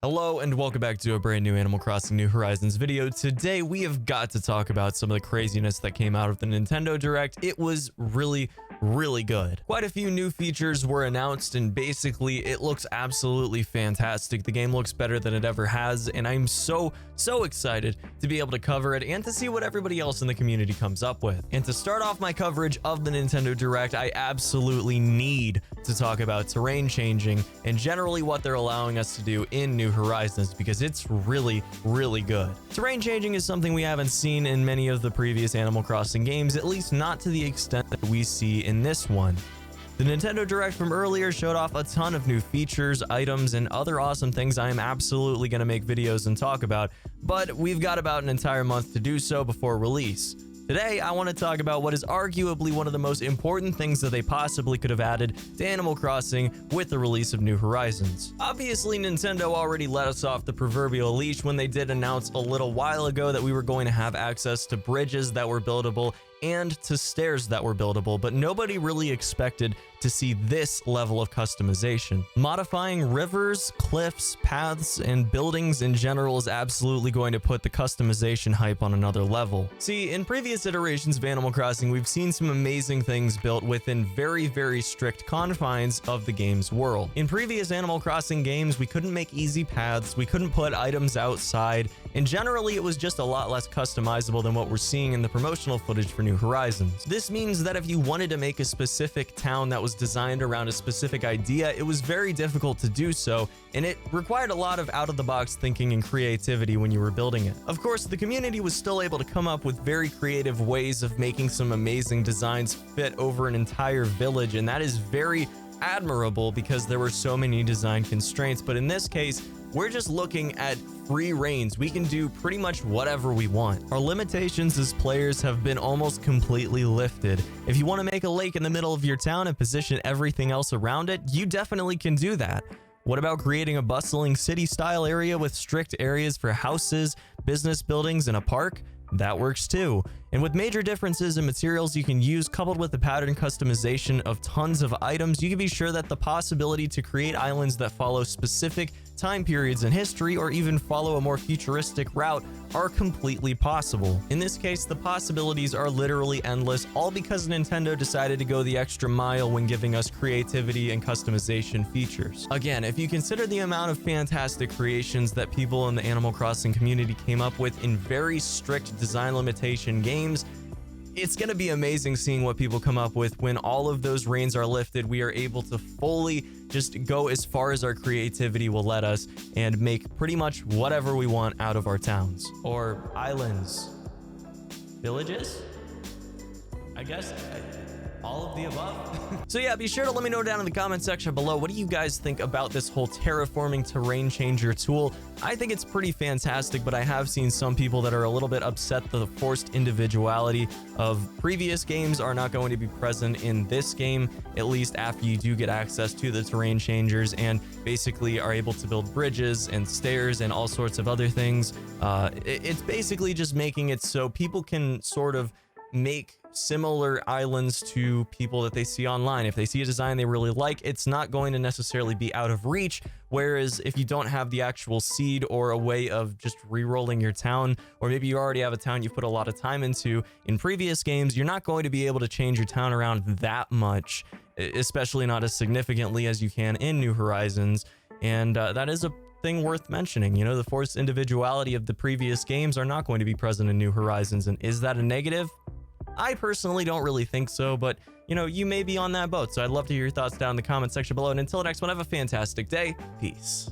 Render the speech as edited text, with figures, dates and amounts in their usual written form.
Hello and welcome back to a brand new Animal Crossing New Horizons video. Today we have got to talk about some of the craziness that came out of the Nintendo Direct. It was really good. Quite a few new features were announced and basically it looks absolutely fantastic. The game looks better than it ever has and I'm so excited to be able to cover it and to see what everybody else in the community comes up with. And to start off my coverage of the Nintendo Direct, I absolutely need to talk about terrain changing and generally what they're allowing us to do in New Horizons because it's really good. Terrain changing is something we haven't seen in many of the previous Animal Crossing games, at least not to the extent that we see in this one. The Nintendo Direct from earlier showed off a ton of new features, items, and other awesome things I am absolutely going to make videos and talk about, but we've got about an entire month to do so before release. Today, I want to talk about what is arguably one of the most important things that they possibly could have added to Animal Crossing with the release of New Horizons. Obviously, Nintendo already let us off the proverbial leash when they did announce a little while ago that we were going to have access to bridges that were buildable and to stairs that were buildable, but nobody really expected to see this level of customization. Modifying rivers, cliffs, paths, and buildings in general is absolutely going to put the customization hype on another level. See, in previous iterations of Animal Crossing, we've seen some amazing things built within very strict confines of the game's world. In previous Animal Crossing games, we couldn't make easy paths, we couldn't put items outside, and generally it was just a lot less customizable than what we're seeing in the promotional footage for New Horizons. This means that if you wanted to make a specific town that was designed around a specific idea, it was very difficult to do so, and it required a lot of out-of-the-box thinking and creativity when you were building it. Of course, the community was still able to come up with very creative ways of making some amazing designs fit over an entire village, and that is very admirable because there were so many design constraints, but in this case, we're just looking at free reigns. We can do pretty much whatever we want. Our limitations as players have been almost completely lifted. If you want to make a lake in the middle of your town and position everything else around it, you definitely can do that. What about creating a bustling city-style area with strict areas for houses, business buildings, and a park? That works too. And with major differences in materials you can use coupled with the pattern customization of tons of items, you can be sure that the possibility to create islands that follow specific time periods in history or even follow a more futuristic route are completely possible. In this case, the possibilities are literally endless, all because Nintendo decided to go the extra mile when giving us creativity and customization features. Again, if you consider the amount of fantastic creations that people in the Animal Crossing community came up with in very strict design limitation games, it's going to be amazing seeing what people come up with when all of those reins are lifted. We are able to fully just go as far as our creativity will let us and make pretty much whatever we want out of our towns or islands, villages, I guess. All of the above. So yeah, be sure to let me know down in the comment section below, what do you guys think about this whole terraforming terrain changer tool? I think it's pretty fantastic, but I have seen some people that are a little bit upset that the forced individuality of previous games are not going to be present in this game, at least after you do get access to the terrain changers and basically are able to build bridges and stairs and all sorts of other things. It's basically just making it so people can sort of make similar islands to people that they see online. If they see a design they really like, it's not going to necessarily be out of reach, whereas if you don't have the actual seed or a way of just re-rolling your town, or maybe you already have a town you've put a lot of time into in previous games, you're not going to be able to change your town around that much, especially not as significantly as you can in New Horizons, and that is a thing worth mentioning. You know, the forced individuality of the previous games are not going to be present in New Horizons, and is that a negative? I personally don't really think so, but you know, you may be on that boat, so I'd love to hear your thoughts down in the comment section below, and until next one, have a fantastic day. Peace.